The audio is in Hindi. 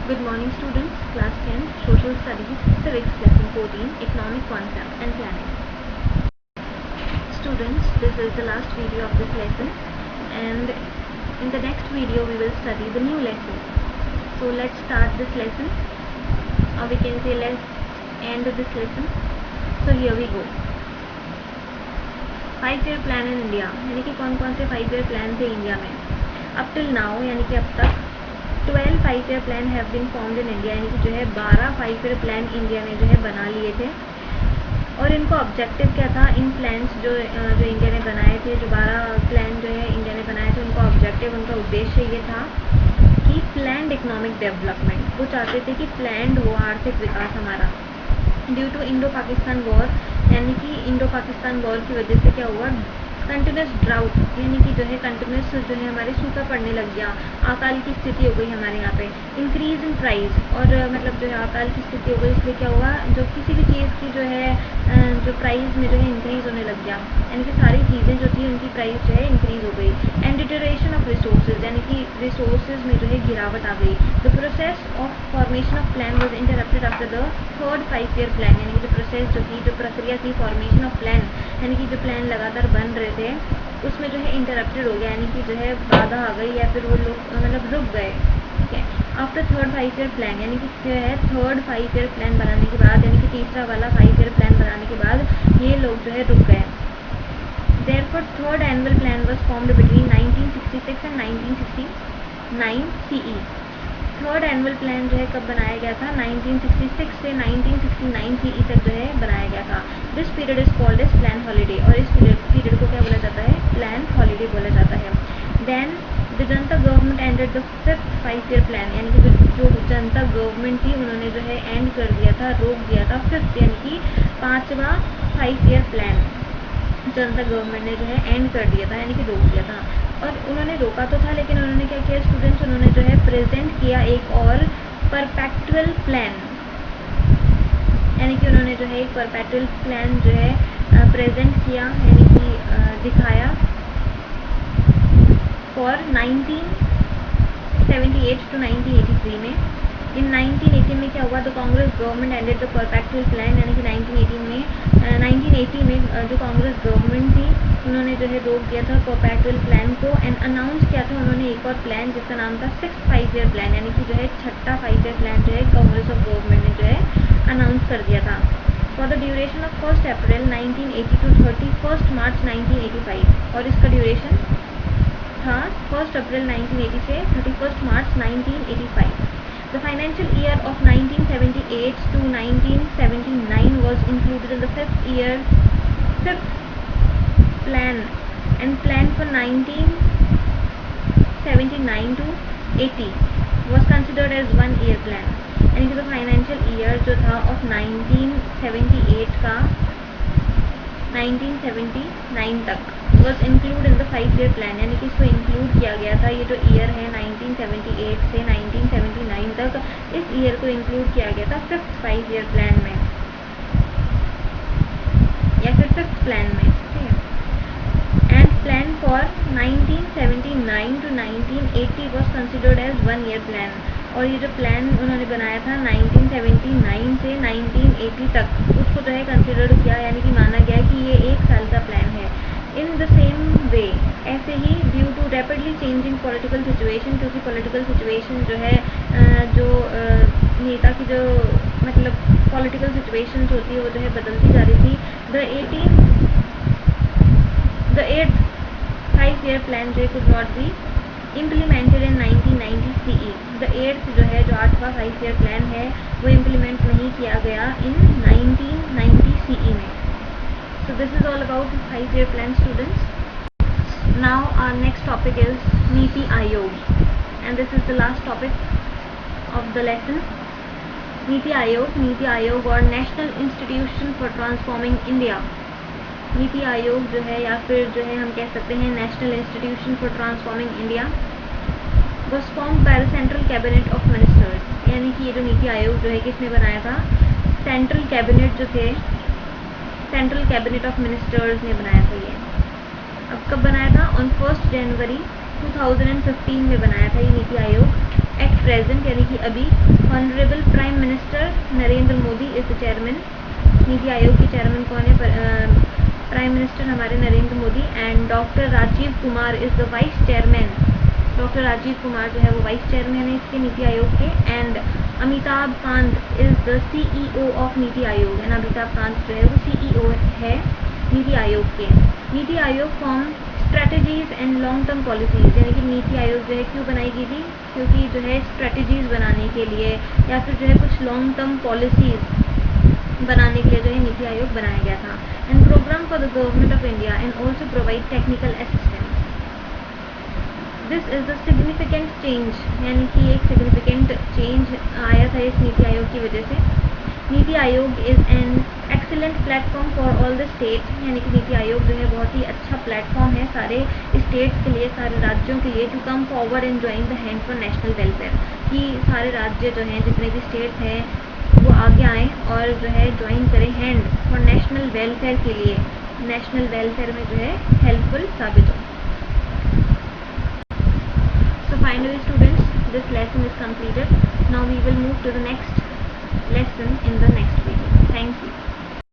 Good morning students, class 10, social studies, civics, lesson 14, economic concepts and planning. Students, this is the last video of this lesson, and in the next video we will study the new lesson. So let's start this lesson, or we can say let's end this lesson. So here we go. 5-year plan in India, यानी कि कौन कौन से 5-year plan थे इंडिया में up till now, यानी कि अब तक 12 5-year plan have been formed in India, यानी कि जो है 12 5-year plan इंडिया ने जो है बना लिए थे। और इनको ऑब्जेक्टिव क्या था, इन प्लान्स जो इंडिया ने बनाए थे, जो 12 प्लान जो है इंडिया ने बनाए थे, उनका ऑब्जेक्टिव, उनका उद्देश्य ये था कि प्लान्ड इकोनॉमिक डेवलपमेंट। वो चाहते थे कि प्लान्ड हो आर्थिक विकास हमारा। Due to Indo Pakistan war, यानी कि इंडो पाकिस्तान वॉर की वजह से क्या हुआ, कंटिन्यूस ड्राउट, यानी कि जो है कंटिन्यूस जो है हमारे सूखा पड़ने लग गया, अकाल की स्थिति हो गई हमारे यहाँ पे। इंक्रीज इन प्राइस, और मतलब जो है अकाल की स्थिति हो गई, इसलिए क्या हुआ, जो किसी भी चीज़ की जो है जो प्राइस में जो है इंक्रीज होने लग गया, यानी कि सारी चीज़ें जो थी उनकी प्राइस जो है इंक्रीज हो गई। एंड डिटोरेशन ऑफ रिसोर्सेज, यानी कि रिसोर्सेज में जो है गिरावट आ गई। The process of formation of plan was interrupted after the 3rd 5-year plan, यानी कि जो प्रोसेस जो थी, जो प्रक्रिया थी फॉर्मेशन ऑफ प्लान, यानी कि जो प्लान लगातार बन रहे थे उसमें जो है इंटरप्टेड हो गया, यानी कि जो है बाधा आ गई, या फिर वो लोग मतलब रुक गए। ठीक है, आफ्टर 3rd 5-year प्लान, यानी कि जो है 3rd 5-year प्लान बनाने के बाद, यानी कि तीसरा वाला 5-year प्लान बनाने के बाद ये लोग जो है रुक गए। Therefore 3rd annual plan was formed between 1966 and 1969 CE। 3rd annual plan जो है कब बनाया गया था, 1966 से 1969 CE तक जो है बनाया गया था। This period is called as plan holiday, और इस पीरियड को क्या बोला जाता है, प्लान हॉलीडे बोला जाता है। Then the Janata government ended the 5th 5-year plan, यानी कि जो जनता गवर्नमेंट थी उन्होंने जो है एंड कर दिया था, रोक दिया था 5th, यानी कि 5वां 5-year प्लान जनता गवर्नमेंट ने जो है एंड कर दिया था, यानी कि रोक दिया था। और उन्होंने रोका तो था, लेकिन उन्होंने क्या किया स्टूडेंट्स, उन्होंने जो है प्रेजेंट किया एक और परपेचुअल प्लान, यानी कि उन्होंने जो है एक परपेचुअल प्लान जो है प्रेजेंट किया, यानी कि दिखाया फॉर 1978 to 1983 में। इन 1980 में क्या हुआ, तो Congress government ended the perpetual plan, यानी कि 1980 में जो कांग्रेस गवर्नमेंट थी उन्होंने जो है रोक दिया था परपेचुअल प्लान को, एंड अनाउंस किया था उन्होंने एक और प्लान जिसका नाम था 6th 5-year प्लान, यानी कि जो है 6ठा 5-year प्लान जो है कांग्रेस ऑफ गवर्नमेंट ने जो है अनाउंस कर दिया था। For the duration of 1st April 1980 to 31st March 1985, और इसका ड्यूरेशन था 1st April 1980 से 31st March 1985। The financial year of 1978 to 1979 was included in the 5th plan, and plan for 1979 to 80 was considered as 1-year plan, यानी कि the financial year जो था of 1978 का 1979 तक was included in the 5-year plan, यानी कि इसको इंक्लूड किया गया था। ये जो ईयर है 1978 से 1979 तक, इस ईयर को इंक्लूड किया गया था 5th 5-year प्लान में, या फिर 5th प्लान में। ठीक है, and plan for 1979 to 1980 was considered as 1-year plan, और ये जो प्लान उन्होंने बनाया था 1979 से 1980 तक, उसको जो है कंसिडर किया, यानी कि माना गया कि ये 1 साल का प्लान है। इन द सेम वे, ऐसे ही due to rapidly changing political situation, क्योंकि पॉलिटिकल सिचुएशन जो है जो नेता की जो मतलब पॉलिटिकल सिचुएशन होती है वो जो है बदलती जा रही थी। द 8th 5-year प्लान जो है could not be implemented in 1990 CE। The 8th जो है, जो 8वां 5-year प्लान है, वो इम्प्लीमेंट नहीं किया गया इन 1990 CE में। So this is all about 5-year plan, students. Now our next topic is Niti Aayog, and this is the last topic of the lesson. Niti Aayog और National Institution for Transforming India। NITI Aayog जो है, या फिर जो है हम कह सकते हैं national institution for transforming India, was formed by the Central Cabinet of Ministers, यानी कि ये जो नीति आयोग जो है किसने बनाया था, सेंट्रल कैबिनेट जो थे, सेंट्रल कैबिनेट ऑफ मिनिस्टर्स ने बनाया था। ये अब कब बनाया था, ऑन 1st January 2015 में बनाया था ये नीति आयोग। एक्ट प्रेजेंट यानी कि अभी honourable prime minister Narendra Modi is the chairman. NITI Aayog के चेयरमैन कौन है? प्राइम मिनिस्टर हमारे Narendra Modi. And doctor Rajiv Kumar is the vice chairman. Doctor Rajiv Kumar जो है वो वाइस चेयरमैन है इसके नीति आयोग के। And Amitabh Kant is the CEO of NITI Aayog. And Amitabh Kant जो है वो CEO है नीति आयोग के। NITI Aayog form strategies and long term policies, यानी कि नीति आयोग जो है क्यों बनाई गई थी? क्योंकि जो है स्ट्रेटजीज बनाने के लिए या फिर जो है कुछ लॉन्ग टर्म पॉलिसीज बनाने के लिए जो है नीति आयोग बनाया गया था। And programme for the government of India and also provide technical assistance. This is the significant change, यानी कि एक सिग्निफिकेंट चेंज आया था इस नीति आयोग की वजह से। NITI Aayog is an excellent platform for all the state, यानी कि नीति आयोग जो है बहुत ही अच्छा प्लेटफॉर्म है सारे स्टेट्स के लिए, सारे राज्यों के लिए, to come forward and join the hand for national welfare, कि सारे राज्य जो हैं जितने भी स्टेट्स हैं वो आगे आएँ और जो है ज्वाइन करें हैंड फॉर नेशनल वेलफेयर के लिए, नेशनल वेलफेयर में जो है हेल्पफुल साबित हो। So finally students, this lesson is completed. Now we will move to the next lesson in the next video. Thank you.